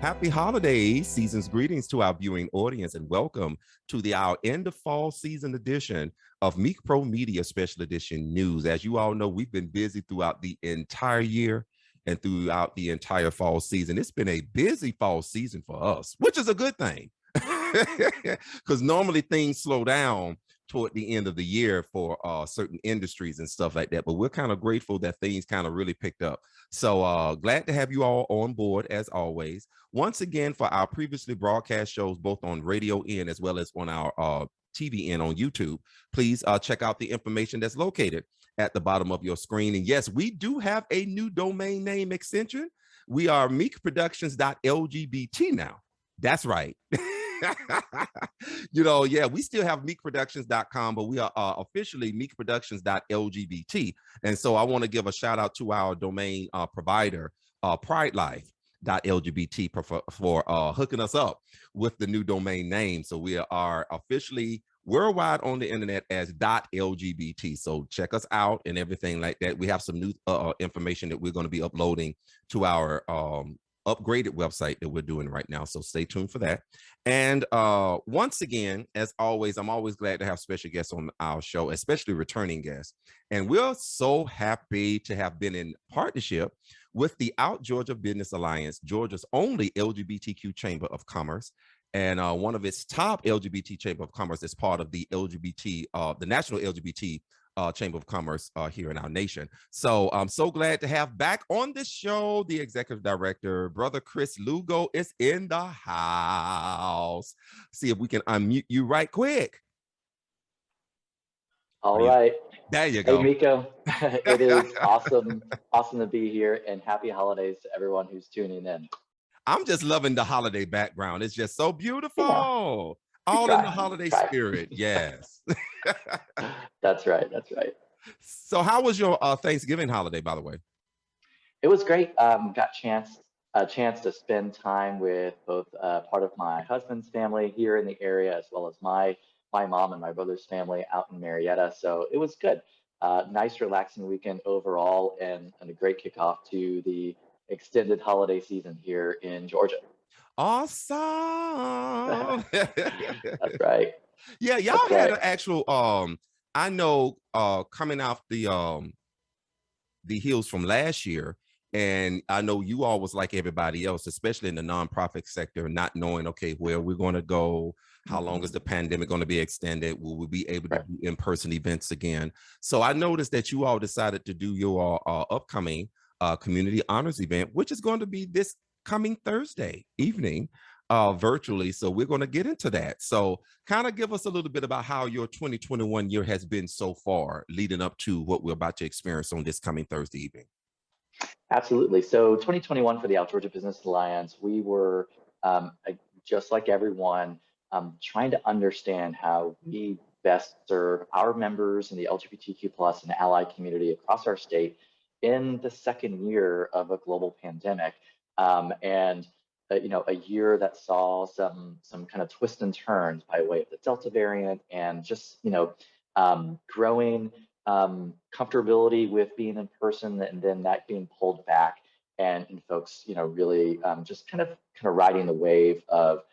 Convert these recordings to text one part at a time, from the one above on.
Happy holidays, season's greetings to our viewing audience, and welcome to our end of fall season edition of Meak Pro Media Special Edition News. As you all know, we've been busy throughout the entire year and throughout the entire fall season. It's been a busy fall season for us, which is a good thing, because normally things slow down toward the end of the year for certain industries and stuff like that. But we're kind of grateful that things kind of really picked up. So glad to have you all on board as always. Once again, for our previously broadcast shows, both on Radio N as well as on our TV N on YouTube, please check out the information that's located at the bottom of your screen. And yes, we do have a new domain name extension. We are meekproductions.lgbt now. That's right. Yeah, we still have meekproductions.com, but we are officially meekproductions.lgbt. And so I want to give a shout out to our domain provider, pridelife.lgbt, for hooking us up with the new domain name. So we are officially worldwide on the internet as .lgbt. So check us out and everything like that. We have some new information that we're going to be uploading to our upgraded website that we're doing right now. So stay tuned for that. And once again, as always, I'm always glad to have special guests on our show, especially returning guests. And we're so happy to have been in partnership with the Out Georgia Business Alliance, Georgia's only LGBTQ Chamber of Commerce. And one of its top LGBT Chamber of Commerce is part of the the National LGBT Chamber of Commerce here in our nation. So I'm so glad to have back on the show the executive director, brother Chris Lugo, is in the house. See if we can unmute you right quick. All right. There you go. Hey, Miko. It is awesome to be here, and happy holidays to everyone who's tuning in. I'm just loving the holiday background. It's just so beautiful. All in the holiday spirit. Yes. That's right. So how was your Thanksgiving holiday, by the way? It was great. Got a chance to spend time with both part of my husband's family here in the area, as well as my mom and my brother's family out in Marietta. So it was good. Nice, relaxing weekend overall, and a great kickoff to the extended holiday season here in Georgia. Awesome. That's right. Yeah, y'all had an actual I know coming off the heels from last year, and I know you all was like everybody else, especially in the nonprofit sector, not knowing, okay, where we're going to go, how long is the pandemic going to be extended, will we be able to do in-person events again? So I noticed that you all decided to do your upcoming community honors event, which is going to be this coming Thursday evening virtually. So we're going to get into that. So kind of give us a little bit about how your 2021 year has been so far, leading up to what we're about to experience on this coming Thursday evening. Absolutely. So 2021 for the Out Georgia Business Alliance, we were just like everyone, trying to understand how we best serve our members in the LGBTQ plus and ally community across our state in the second year of a global pandemic. A year that saw some kind of twists and turns by way of the Delta variant, and just growing comfortability with being in person, and then that being pulled back, and folks really just kind of riding the wave of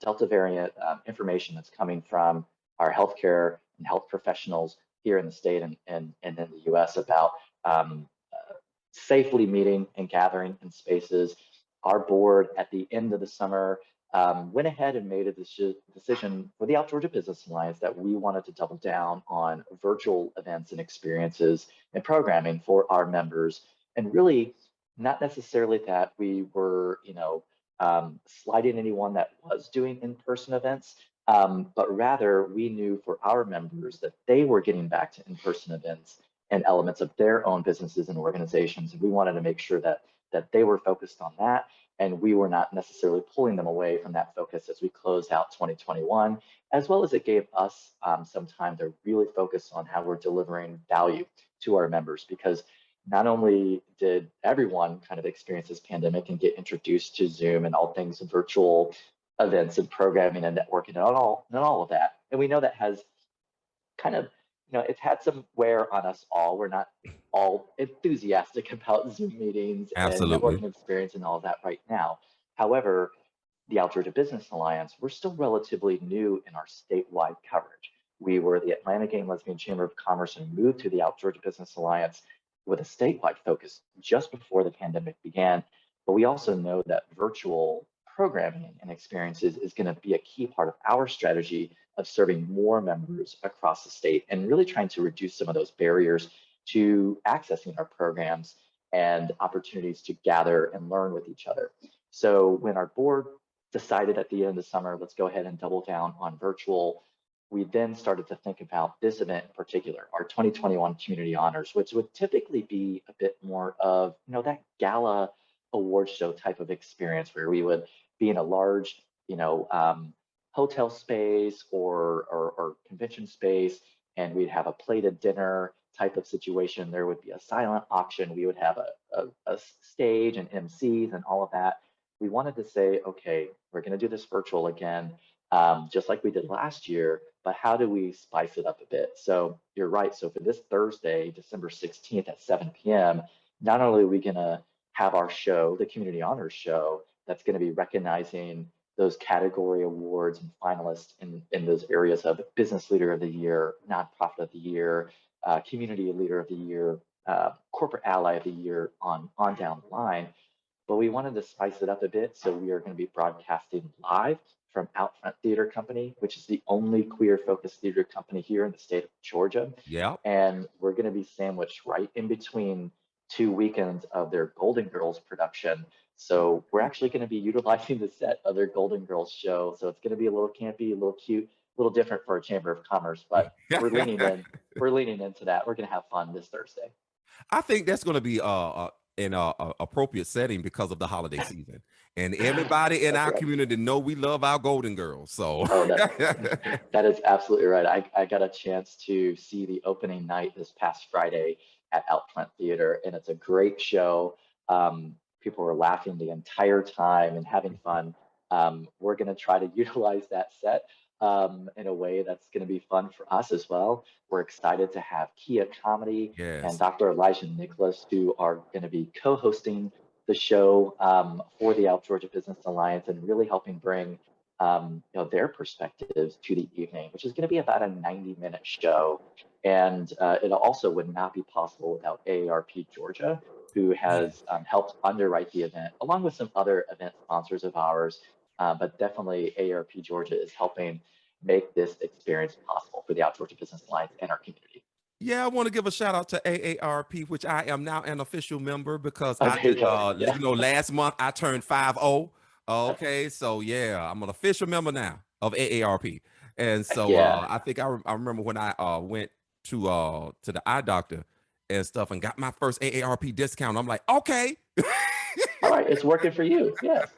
Delta variant information that's coming from our healthcare and health professionals here in the state and in the U.S. about safely meeting and gathering in spaces. Our board at the end of the summer went ahead and made a decision for the Out Georgia Business Alliance that we wanted to double down on virtual events and experiences and programming for our members, and really not necessarily that we were, slighting anyone that was doing in-person events, but rather we knew for our members that they were getting back to in-person events and elements of their own businesses and organizations. And we wanted to make sure that they were focused on that, and we were not necessarily pulling them away from that focus as we closed out 2021, as well as it gave us some time to really focus on how we're delivering value to our members, because not only did everyone kind of experience this pandemic and get introduced to Zoom and all things virtual events and programming and networking and all of that, and we know that has kind of, it's had some wear on us all. We're not all enthusiastic about Zoom meetings and Absolutely. networking experience and all of that right now. However, the Out Georgia Business Alliance, we're still relatively new in our statewide coverage. We were the Atlanta Gay and Lesbian Chamber of Commerce and moved to the Out Georgia Business Alliance with a statewide focus just before the pandemic began. But we also know that virtual programming and experiences is going to be a key part of our strategy of serving more members across the state and really trying to reduce some of those barriers to accessing our programs and opportunities to gather and learn with each other. So when our board decided at the end of the summer, let's go ahead and double down on virtual, we then started to think about this event in particular, our 2021 Community Honors, which would typically be a bit more of, that gala award show type of experience where we would be in a large, hotel space or convention space, and we'd have a plated dinner type of situation. There would be a silent auction. We would have a stage and MCs and all of that. We wanted to say, okay, we're going to do this virtual again, just like we did last year, but how do we spice it up a bit? So you're right. So for this Thursday, December 16th at 7 p.m., not only are we going to have our show, the Community Honors Show, that's going to be recognizing those category awards and finalists in those areas of Business Leader of the Year, Nonprofit of the Year, Community Leader of the Year, Corporate Ally of the Year, on down the line. But we wanted to spice it up a bit, so we are going to be broadcasting live from Outfront Theater Company, which is the only queer-focused theater company here in the state of Georgia. Yeah. And we're going to be sandwiched right in between 2 weekends of their Golden Girls production. So we're actually going to be utilizing the set of their Golden Girls show. So it's going to be a little campy, a little cute, a little different for a Chamber of Commerce, but we're leaning in. We're leaning into that. We're going to have fun this Thursday. I think that's going to be in a appropriate setting because of the holiday season, and everybody in That's our right. community know we love our Golden Girls. So Oh, that is absolutely right. I got a chance to see the opening night this past Friday at Outfront Theater, and it's a great show. People were laughing the entire time and having fun. We're going to try to utilize that set in a way that's going to be fun for us as well. We're excited to have Kia Comedy and yes, Dr. Elijah Nicholas, who are going to be co-hosting the show for the Out Georgia Business Alliance and really helping bring their perspectives to the evening, which is going to be about a 90-minute show. And it also would not be possible without AARP Georgia, who has helped underwrite the event, along with some other event sponsors of ours. But definitely AARP Georgia is helping make this experience possible for the Out Georgia Business Alliance and our community. yeah. I want to give a shout out to AARP, which I am now an official member because I Okay, just, yeah. last month I turned 50. Okay, so yeah, I'm an official member now of AARP, and so Yeah. I think I remember when I went to the eye doctor and stuff and got my first AARP discount. I'm like, okay. All right, it's working for you. Yes.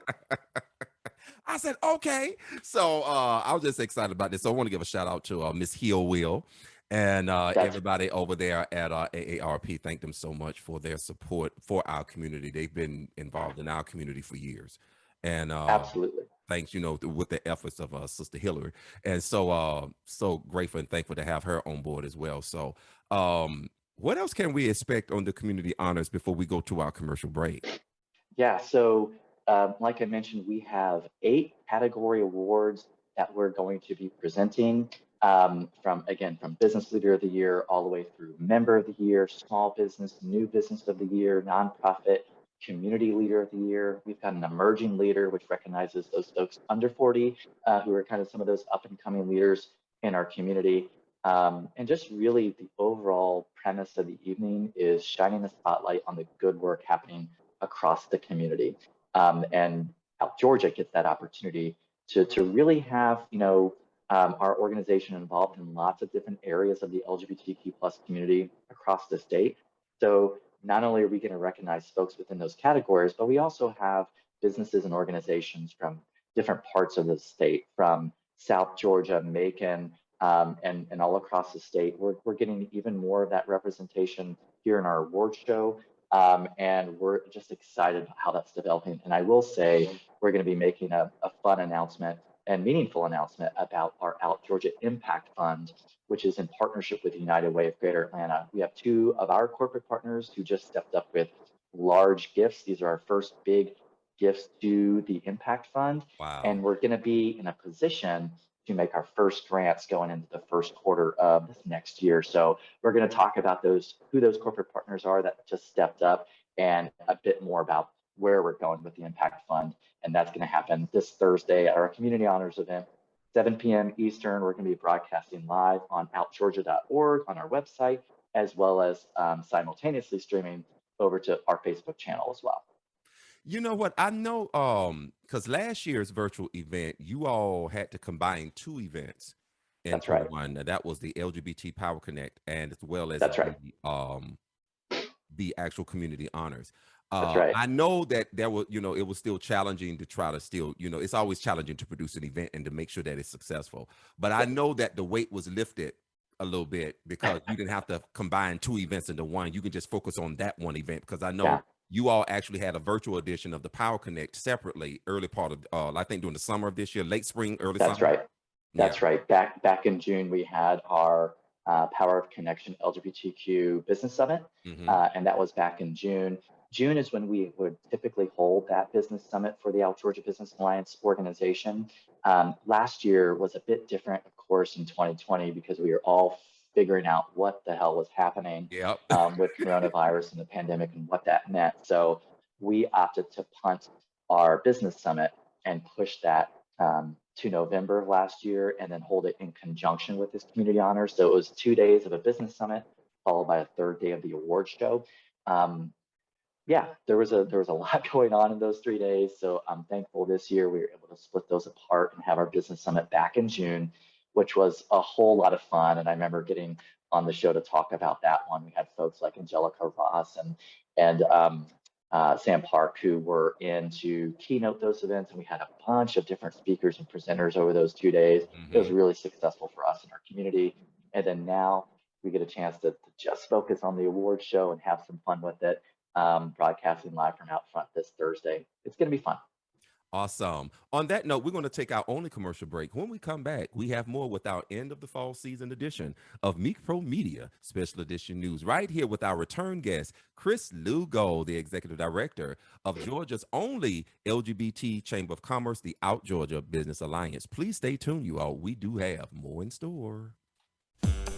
I said, okay. So I was just excited about this. So I want to give a shout out to Miss Heel Will and That's everybody over there at AARP. Thank them so much for their support for our community. They've been involved in our community for years. And absolutely. thanks, with the efforts of Sister Hillary. And so so grateful and thankful to have her on board as well. So what else can we expect on the community honors before we go to our commercial break? Yeah, so like I mentioned, we have 8 category awards that we're going to be presenting from Business Leader of the Year all the way through Member of the Year, Small Business, New Business of the Year, Nonprofit, Community Leader of the Year. We've got an Emerging Leader, which recognizes those folks under 40 who are kind of some of those up and coming leaders in our community. And just really the overall premise of the evening is shining the spotlight on the good work happening across the community. And how Georgia gets that opportunity to really have, our organization involved in lots of different areas of the LGBTQ plus community across the state. So not only are we going to recognize folks within those categories, but we also have businesses and organizations from different parts of the state, from South Georgia, Macon, and all across the state. We're getting even more of that representation here in our award show. And we're just excited about how that's developing. And I will say, we're going to be making a fun announcement and meaningful announcement about our Out Georgia Impact Fund, which is in partnership with United Way of Greater Atlanta. We have 2 of our corporate partners who just stepped up with large gifts. These are our first big gifts to the Impact Fund. Wow. And we're going to be in a position to make our first grants going into the first quarter of this next year. So we're going to talk about who those corporate partners are that just stepped up, and a bit more about where we're going with the Impact Fund. And that's going to happen this Thursday at our Community Honors event, 7 p.m. Eastern. We're going to be broadcasting live on outgeorgia.org on our website, as well as simultaneously streaming over to our Facebook channel as well. You know what? I know because last year's virtual event, you all had to combine 2 events into one. That was the LGBT Power Connect, and as well as the actual community honors. I know that there was, it was still challenging to try to still, it's always challenging to produce an event and to make sure that it's successful. But I know that the weight was lifted a little bit because you didn't have to combine 2 events into one. You can just focus on that one event, because I know you all actually had a virtual edition of the Power Connect separately, early part of, I think during the summer of this year, late spring, early summer. That's right. That's right. Back in June, we had our Power of Connection LGBTQ Business Summit, and that was back in June. June is when we would typically hold that business summit for the Out Georgia Business Alliance organization. Last year was a bit different, of course, in 2020, because we were all figuring out what the hell was happening with coronavirus and the pandemic and what that meant. So we opted to punt our business summit and push that to November of last year, and then hold it in conjunction with this community honors. So it was 2 days of a business summit, followed by a 3rd day of the award show. There was a lot going on in those 3 days. So I'm thankful this year we were able to split those apart and have our business summit back in June, which was a whole lot of fun. And I remember getting on the show to talk about that one. We had folks like Angelica Ross and Sam Park, who were in to keynote those events. And we had a bunch of different speakers and presenters over those 2 days. It was really successful for us and our community. And then now we get a chance to just focus on the award show and have some fun with it. Broadcasting live from out front this Thursday. It's going to be fun. Awesome. On that note, we're going to take our only commercial break. When we come back, we have more with our end of the fall season edition of Meak Pro Media Special Edition News, right here with our return guest, Chris Lugo, the Executive Director of Georgia's only LGBT Chamber of Commerce, the Out Georgia Business Alliance. Please stay tuned, you all. We do have more in store.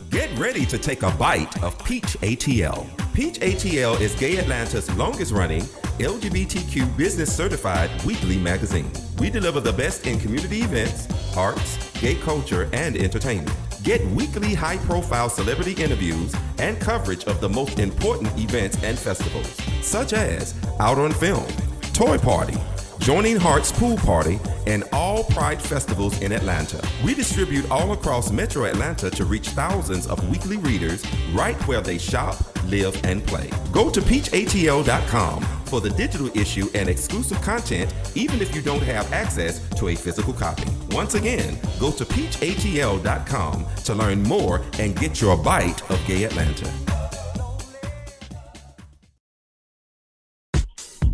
Get ready to take a bite of Peach ATL. Peach ATL is Gay Atlanta's longest running LGBTQ business certified weekly magazine. We deliver the best in community events, arts, gay culture, and entertainment. Get weekly high profile celebrity interviews and coverage of the most important events and festivals, such as Out on Film, Toy Party, Joining Hearts Pool Party, and all Pride festivals in Atlanta. We distribute all across Metro Atlanta to reach thousands of weekly readers right where they shop, live, and play. Go to peachatl.com for the digital issue and exclusive content, even if you don't have access to a physical copy. Once again, go to peachatl.com to learn more and get your bite of Gay Atlanta.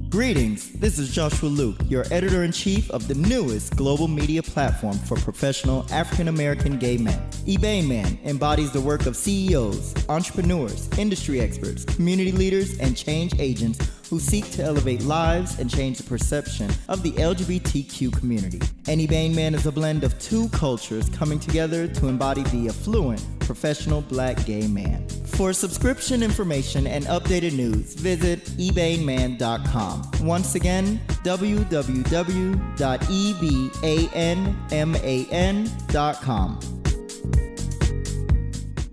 Greetings, this is Joshua Luke, your editor-in-chief of the newest global media platform for professional African-American gay men. eBay Man embodies the work of CEOs, entrepreneurs, industry experts, community leaders, and change agents who seek to elevate lives and change the perception of the LGBTQ community. And eBay Man is a blend of 2 cultures coming together to embody the affluent, professional Black gay man. For subscription information and updated news, visit ebayman.com. Once again, www.ebayman.com.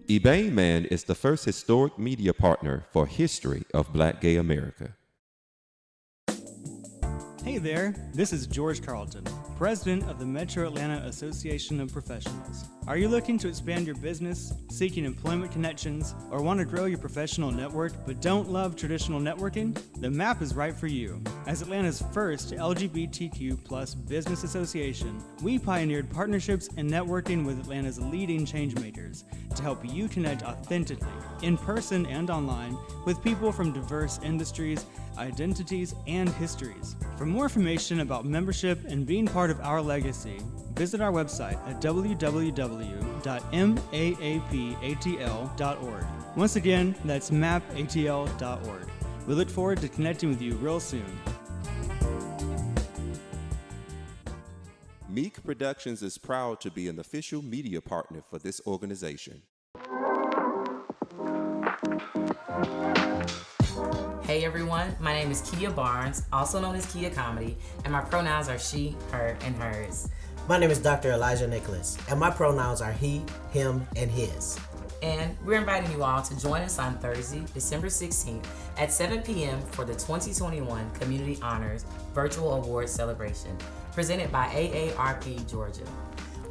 eBay Man is the first historic media partner for History of Black Gay America. Hey there, this is George Carlton. President of the Metro Atlanta Association of Professionals. Are you looking to expand your business, seeking employment connections, or want to grow your professional network but don't love traditional networking? The MAP is right for you. As Atlanta's first LGBTQ+ business association, we pioneered partnerships and networking with Atlanta's leading changemakers to help you connect authentically, in person and online, with people from diverse industries, identities, and histories. For more information about membership and being part of our legacy, visit our website at www.maapatl.org. Once again, that's mapatl.org. We look forward to connecting with you real soon. Meak Productions is proud to be an official media partner for this organization. Hey everyone, my name is Kia Barnes, also known as Kia Comedy, and my pronouns are she, her, and hers. My name is Dr. Elijah Nicholas, and my pronouns are he, him, and his. And we're inviting you all to join us on Thursday, December 16th at 7 p.m. for the 2021 Community Honors Virtual Awards Celebration, presented by AARP Georgia.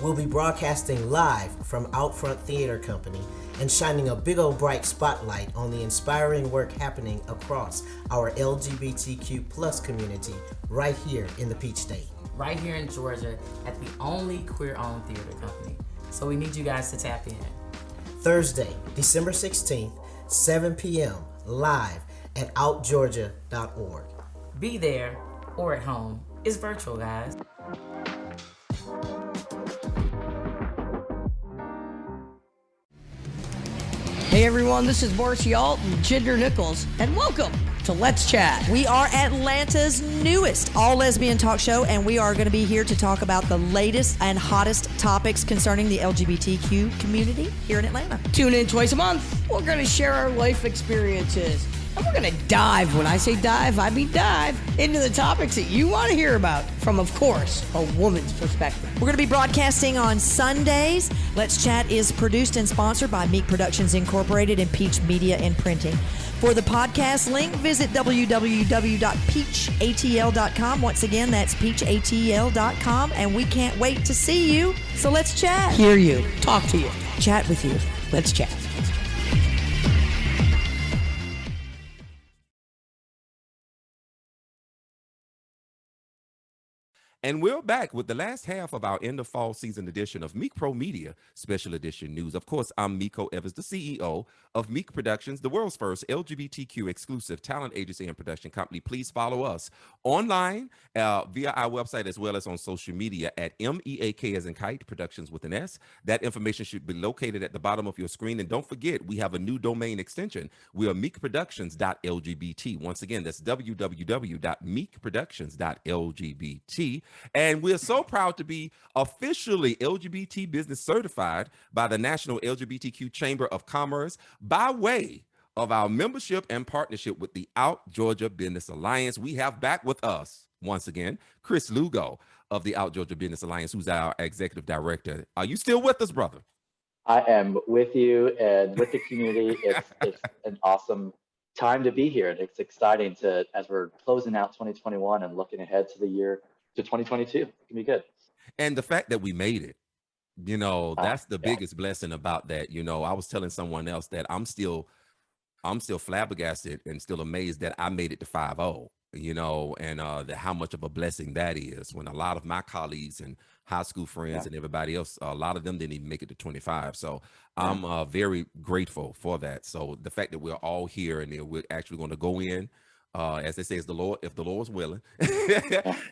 We'll be broadcasting live from Outfront Theater Company and shining a big old bright spotlight on the inspiring work happening across our LGBTQ+ community right here in the Peach State. Right here in Georgia at the only queer-owned theater company. So we need you guys to tap in. Thursday, December 16th, 7 p.m. live at outgeorgia.org. Be there or at home. It's virtual, guys. Hey everyone, this is Marcy Alt and Jinder Nichols, and welcome to Let's Chat. We are Atlanta's newest all-lesbian talk show, and we are going to be here to talk about the latest and hottest topics concerning the LGBTQ community here in Atlanta. Tune in twice a month. We're going to share our life experiences, and we're going to dive, when I say dive, I mean dive, into the topics that you want to hear about from, of course, a woman's perspective. We're going to be broadcasting on Sundays. Let's Chat is produced and sponsored by Meak Productions Incorporated and Peach Media and Printing. For the podcast link, visit www.peachatl.com. Once again, that's peachatl.com, and we can't wait to see you. So let's chat. Hear you, talk to you, Chat with you. let's chat. And we're back with the last half of our end of fall season edition of Meak Pro Media Special Edition News. Of course, I'm Miko Evans, the CEO of Meak Productions, the world's first LGBTQ exclusive talent agency and production company. Please follow us online via our website as well as on social media at MEAK as in Kite Productions with an S. That information should be located at the bottom of your screen. And don't forget, we have a new domain extension. We are meekproductions.lgbt. Once again, that's www.meekproductions.lgbt. And we're so proud to be officially LGBT business certified by the National LGBTQ Chamber of Commerce by way of our membership and partnership with the Out Georgia Business Alliance. We have back with us, once again, Chris Lugo of the Out Georgia Business Alliance, who's our executive director. Are you still with us, brother? I am with you and with the community. It's an awesome time to be here. And it's exciting to, as we're closing out 2021 and looking ahead to the year to 2022. It can be good. And the fact that we made it, that's the biggest blessing about that. I was telling someone else that I'm still flabbergasted and still amazed that I made it to 5-0, and how much of a blessing that is when a lot of my colleagues and high school friends and everybody else, a lot of them didn't even make it to 25. So I'm very grateful for that. So the fact that we're all here and we're actually going to go in, as they say, if the Lord's willing,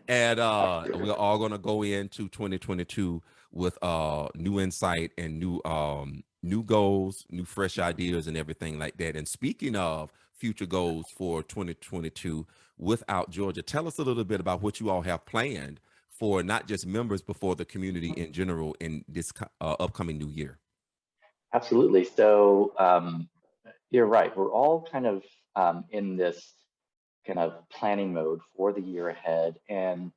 and we're all going to go into 2022 with new insight and new goals, new fresh ideas and everything like that. And speaking of future goals for 2022 without Georgia, tell us a little bit about what you all have planned for not just members, but for the community in general in this upcoming new year. Absolutely. So you're right. We're all kind of in this kind of planning mode for the year ahead. And,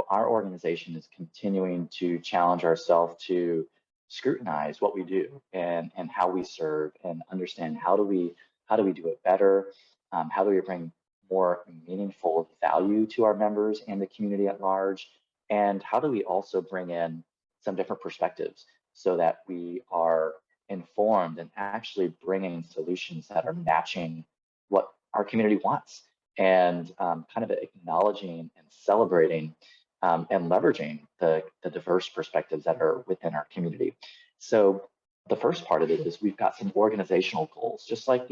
our organization is continuing to challenge ourselves to scrutinize what we do and how we serve and understand how do we do it better? How do we bring more meaningful value to our members and the community at large? And how do we also bring in some different perspectives so that we are informed and actually bringing solutions that are matching what our community wants, and kind of acknowledging and celebrating and leveraging the diverse perspectives that are within our community. So the first part of it is we've got some organizational goals, just like,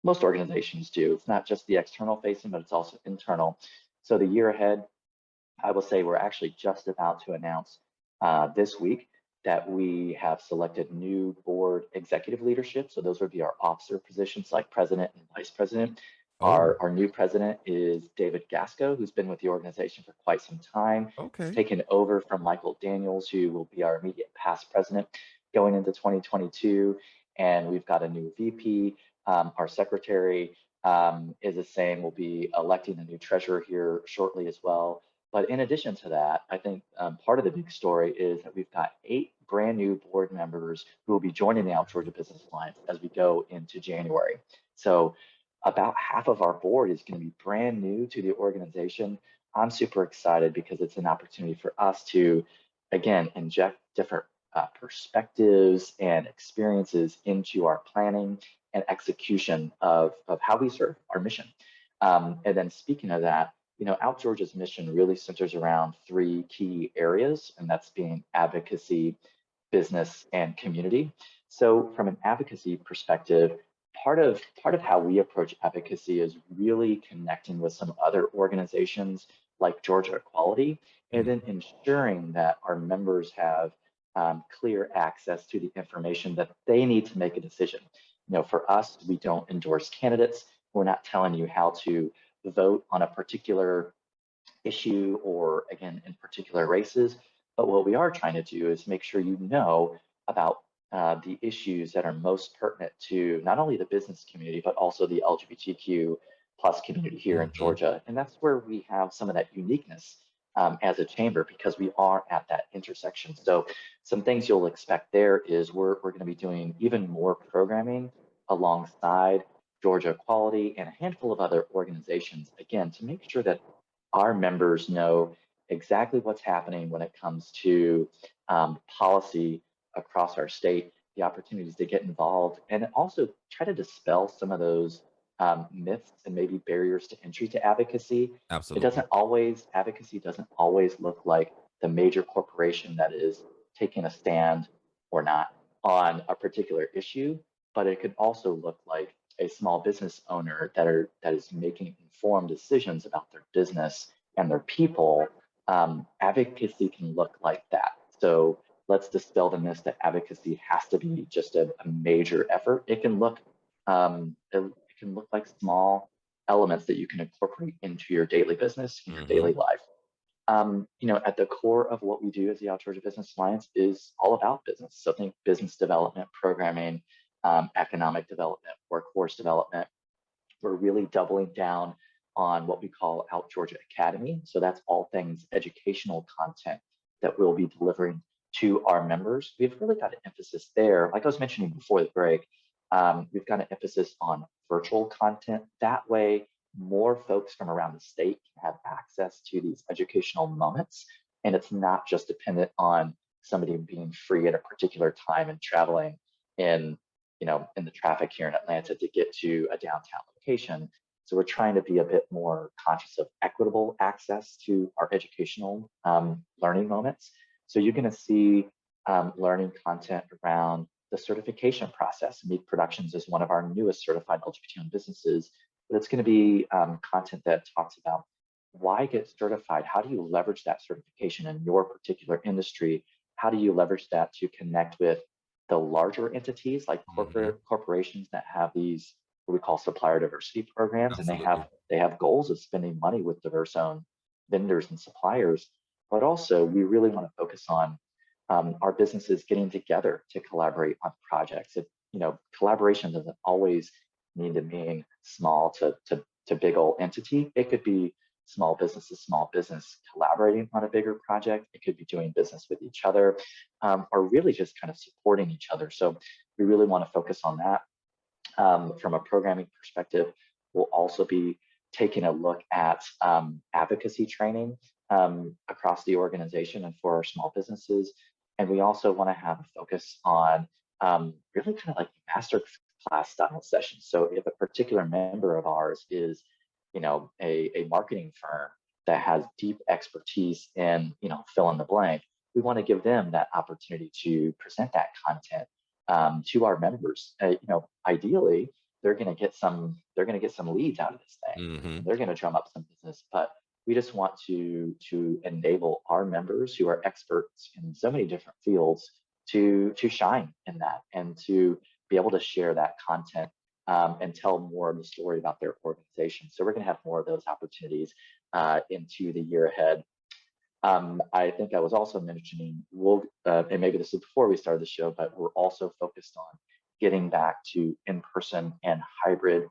most organizations do. It's not just the external facing, but it's also internal. So the year ahead, I will say we're actually just about to announce this week that we have selected new board executive leadership. So those would be our officer positions like president and vice president. Our new president is David Gasco, who's been with the organization for quite some time. Okay. He's taken over from Michael Daniels, who will be our immediate past president going into 2022. And we've got a new VP. Our secretary is the same. We'll be electing a new treasurer here shortly as well. But in addition to that, I think part of the big story is that we've got 8 brand new board members who will be joining the Out Georgia Business Alliance as we go into January. So about half of our board is going to be brand new to the organization. I'm super excited because it's an opportunity for us to, again, inject different perspectives and experiences into our planning and execution of how we serve our mission. And then speaking of that, Out Georgia's mission really centers around 3 key areas, and that's being advocacy, business, and community. So from an advocacy perspective, part of how we approach advocacy is really connecting with some other organizations like Georgia Equality, and then ensuring that our members have clear access to the information that they need to make a decision. For us, we don't endorse candidates. We're not telling you how to vote on a particular issue or, again, in particular races. But what we are trying to do is make sure you know about the issues that are most pertinent to not only the business community, but also the LGBTQ plus community here in Georgia. And that's where we have some of that uniqueness as a chamber, because we are at that intersection. So some things you'll expect there is we're going to be doing even more programming alongside Georgia Equality and a handful of other organizations, again, to make sure that our members know exactly what's happening when it comes to policy across our state, the opportunities to get involved, and also try to dispel some of those myths and maybe barriers to entry to advocacy. Absolutely. Advocacy doesn't always look like the major corporation that is taking a stand or not on a particular issue, but it could also look like a small business owner that is making informed decisions about their business and their people. Advocacy can look like that. So let's dispel the myth that advocacy has to be just a major effort. It can look like small elements that you can incorporate into your daily business, in your daily life. At the core of what we do as the Out Georgia Business Alliance is all about business. So think business development, programming, economic development, workforce development. We're really doubling down on what we call Out Georgia Academy. So that's all things educational content that we'll be delivering to our members. We've really got an emphasis there. Like I was mentioning before the break, we've got an emphasis on virtual content. That way, more folks from around the state can have access to these educational moments. And it's not just dependent on somebody being free at a particular time and traveling in the traffic here in Atlanta to get to a downtown location. So we're trying to be a bit more conscious of equitable access to our educational learning moments. So you're going to see learning content around the certification process. Meak Productions is one of our newest certified LGBT-owned businesses, but it's going to be content that talks about why get certified? How do you leverage that certification in your particular industry? How do you leverage that to connect with the larger entities like corporations that have these what we call supplier diversity programs, Absolutely. and they have goals of spending money with diverse owned vendors and suppliers. But also, we really want to focus on our businesses getting together to collaborate on projects. Collaboration doesn't always need to mean small to big old entity. It could be small business collaborating on a bigger project. It could be doing business with each other, or really just kind of supporting each other. So we really want to focus on that. From a programming perspective, we'll also be taking a look at advocacy training across the organization and for our small businesses. And we also want to have a focus on really kind of like master class style sessions. So if a particular member of ours is, a marketing firm that has deep expertise in, fill in the blank, we want to give them that opportunity to present that content to our members. Ideally, they're going to get some leads out of this thing. Mm-hmm. They're going to drum up some business, but we just want to enable our members who are experts in so many different fields to shine in that and to be able to share that content and tell more of the story about their organization. So we're going to have more of those opportunities into the year ahead. I think I was also mentioning, and maybe this is before we started the show, but we're also focused on getting back to in-person and hybrid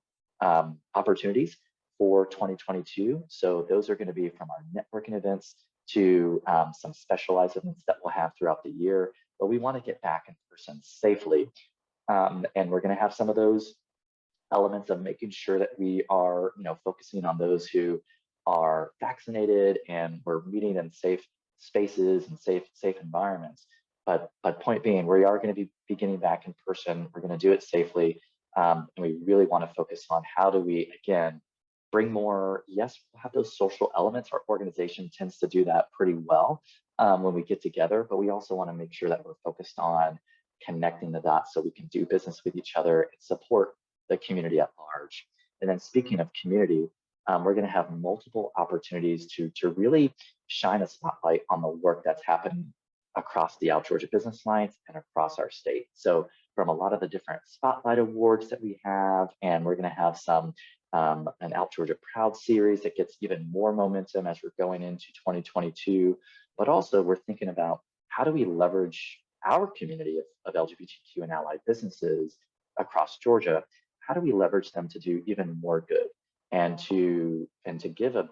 opportunities for 2022. So those are going to be from our networking events to some specialized events that we'll have throughout the year. But we want to get back in person safely. And we're going to have some of those elements of making sure that we are, focusing on those who are vaccinated and we're meeting in safe spaces and safe environments. But point being, we are going to be getting back in person. We're going to do it safely. And we really want to focus on how do we, again, bring more, yes, we'll have those social elements. Our organization tends to do that pretty well when we get together, but we also want to make sure that we're focused on connecting the dots so we can do business with each other and support the community at large. And then speaking of community, we're going to have multiple opportunities to really shine a spotlight on the work that's happening across the Out Georgia Business Alliance and across our state. So from a lot of the different spotlight awards that we have, and we're going to have some an Out Georgia Proud series that gets even more momentum as we're going into 2022. But also we're thinking about how do we leverage our community of LGBTQ and allied businesses across Georgia? How do we leverage them to do even more good and to give to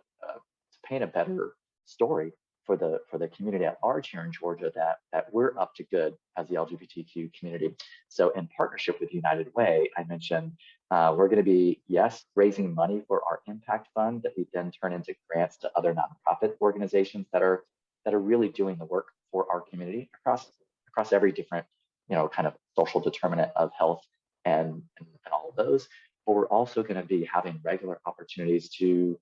paint a better story for the community at large here in Georgia that we're up to good as the LGBTQ community. So in partnership with United Way, I mentioned we're going to be, yes, raising money for our impact fund that we then turn into grants to other nonprofit organizations that are really doing the work for our community across every different, kind of social determinant of health and all of those. But we're also going to be having regular opportunities to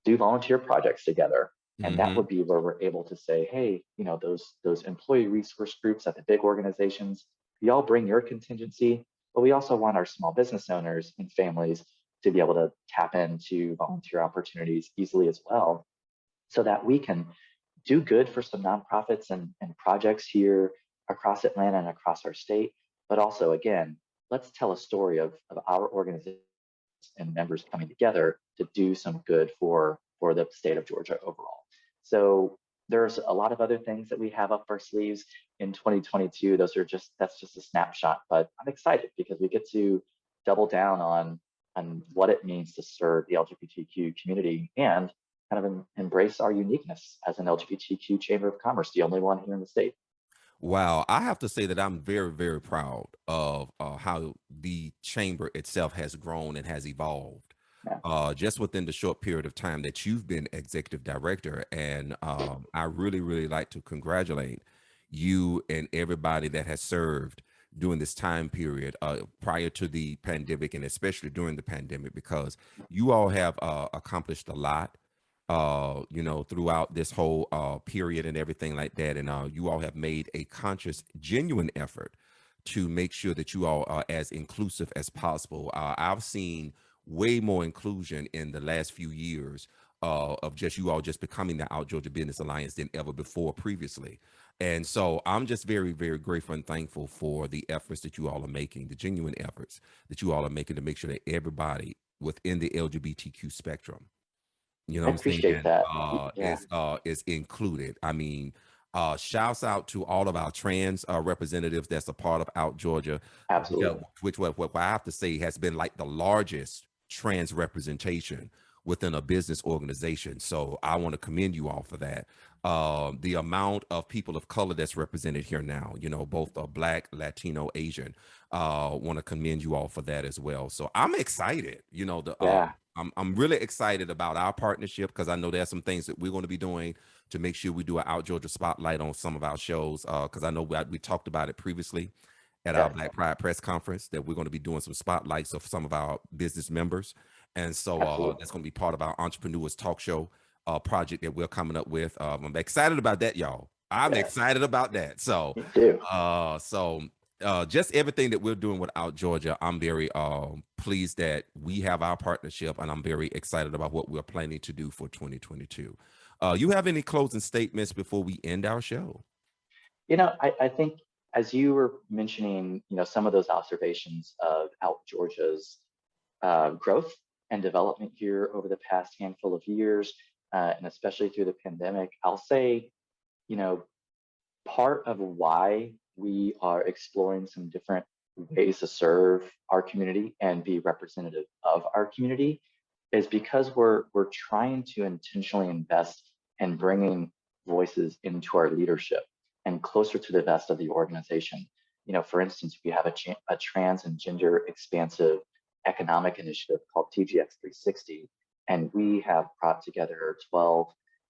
do volunteer projects together. And that would be where we're able to say, hey, those employee resource groups at the big organizations, y'all bring your contingency, but we also want our small business owners and families to be able to tap into volunteer opportunities easily as well, so that we can do good for some nonprofits and projects here across Atlanta and across our state. But also, again, let's tell a story of our organizations and members coming together to do some good for the state of Georgia overall. So there's a lot of other things that we have up our sleeves in 2022. That's just a snapshot, but I'm excited because we get to double down on what it means to serve the LGBTQ community and kind of embrace our uniqueness as an LGBTQ Chamber of Commerce, the only one here in the state. Wow, I have to say that I'm very, very proud of how the chamber itself has grown and has evolved just within the short period of time that you've been executive director. And I really, really like to congratulate you and everybody that has served during this time period prior to the pandemic, and especially during the pandemic, because you all have accomplished a lot throughout this whole period and everything like that. And you all have made a conscious, genuine effort to make sure that you all are as inclusive as possible. I've seen way more inclusion in the last few years of just you all just becoming the Out Georgia Business Alliance than ever before previously. And so I'm just very, very grateful and thankful for the efforts that you all are making, the genuine efforts that you all are making to make sure that everybody within the LGBTQ spectrum, I appreciate that. is included. I mean, shouts out to all of our trans representatives that's a part of Out Georgia. Absolutely. Which what I have to say has been like the largest trans representation within a business organization. So I want to commend you all for that. The amount of people of color that's represented here now, both Black, Latino, Asian, want to commend you all for that as well. So I'm excited, I'm really excited about our partnership because I know there's some things that we're going to be doing to make sure we do an Out Georgia spotlight on some of our shows. Because I know we talked about it previously at our Black Pride press conference that we're going to be doing some spotlights of some of our business members. And so that's going to be part of our Entrepreneurs Talk Show project that we're coming up with. I'm excited about that, y'all. I'm excited about that. So, Me too. Just everything that we're doing with Out Georgia, I'm very pleased that we have our partnership, and I'm very excited about what we're planning to do for 2022. You have any closing statements before we end our show? I think as you were mentioning, some of those observations of Out Georgia's growth and development here over the past handful of years, and especially through the pandemic, I'll say, part of why we are exploring some different ways to serve our community and be representative of our community is because we're trying to intentionally invest in bringing voices into our leadership and closer to the best of the organization. For instance, we have a trans and gender expansive economic initiative called TGX 360, and we have brought together 12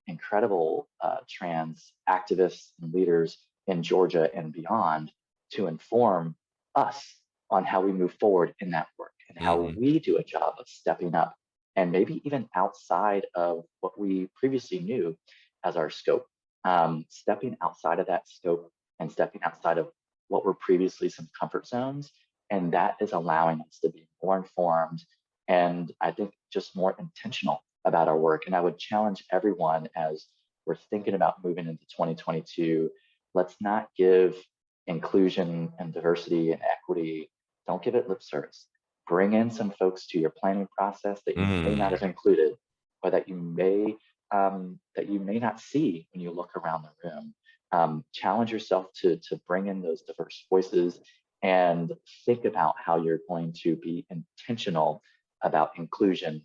incredible trans activists and leaders in Georgia and beyond to inform us on how we move forward in that work and how we do a job of stepping up and maybe even outside of what we previously knew as our scope, stepping outside of that scope and stepping outside of what were previously some comfort zones. And that is allowing us to be more informed and I think just more intentional about our work. And I would challenge everyone as we're thinking about moving into 2022, let's not give inclusion and diversity and equity, don't give it lip service. Bring in some folks to your planning process that you may not have included, or that you may not see when you look around the room. Challenge yourself to bring in those diverse voices and think about how you're going to be intentional about inclusion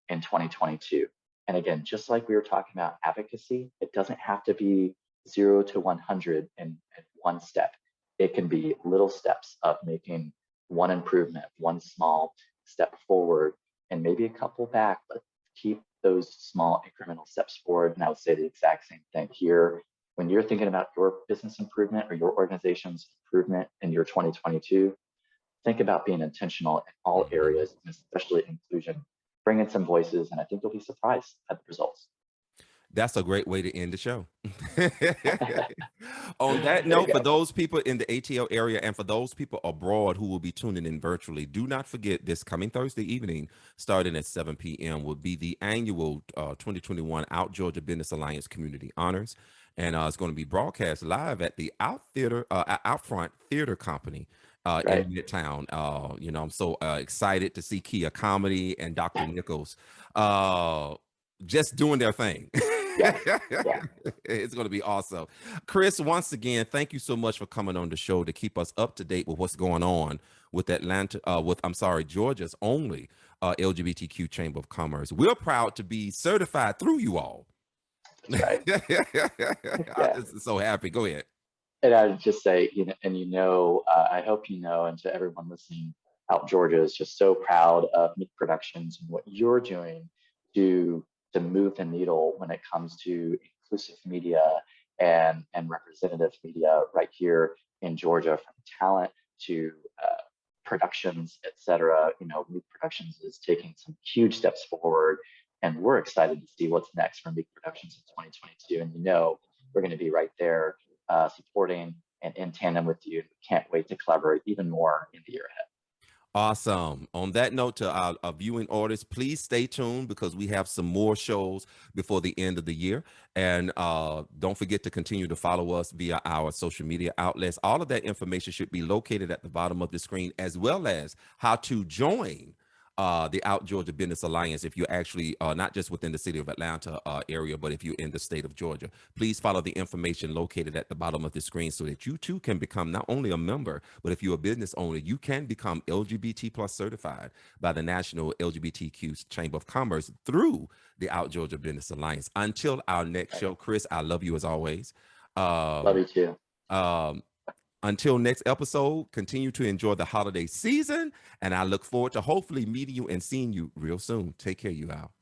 in 2022. And again, just like we were talking about advocacy, it doesn't have to be 0 to 100 in one step. It can be little steps of making one improvement, one small step forward, and maybe a couple back, but keep those small incremental steps forward. And I would say the exact same thing here. When you're thinking about your business improvement or your organization's improvement in your 2022, think about being intentional in all areas, and especially inclusion. Bring in some voices, and I think you'll be surprised at the results. That's a great way to end the show. On that note, for those people in the ATL area and for those people abroad who will be tuning in virtually, do not forget this coming Thursday evening, starting at 7 p.m., will be the annual 2021 Out Georgia Business Alliance Community Honors. And it's going to be broadcast live at the Outfront Theater Company in Midtown. I'm so excited to see Kia Comedy and Dr. Nichols just doing their thing. It's going to be awesome. Chris, once again, thank you so much for coming on the show to keep us up to date with what's going on with Georgia's only LGBTQ Chamber of Commerce. We're proud to be certified through you all. I'm just so happy. Go ahead. And I would just say, I hope and to everyone listening, Out Georgia is just so proud of Meak Productions and what you're doing to move the needle when it comes to inclusive media and representative media right here in Georgia, from talent to productions, et cetera. Meak Productions is taking some huge steps forward, and we're excited to see what's next for Meak Productions in 2022. And we're going to be right there supporting and in tandem with you. Can't wait to collaborate even more in the year ahead. Awesome. On that note, to our viewing audience, please stay tuned because we have some more shows before the end of the year. And don't forget to continue to follow us via our social media outlets. All of that information should be located at the bottom of the screen, as well as how to join the Out Georgia Business Alliance if you're actually not just within the city of Atlanta area, but if you're in the state of Georgia. Please follow the information located at the bottom of the screen so that you too can become not only a member, but if you're a business owner, you can become LGBT plus certified by the National LGBTQ Chamber of Commerce through the Out Georgia Business Alliance. Until our next show, Chris, I love you as always. Love you too. Until next episode, continue to enjoy the holiday season, and I look forward to hopefully meeting you and seeing you real soon. Take care, you all.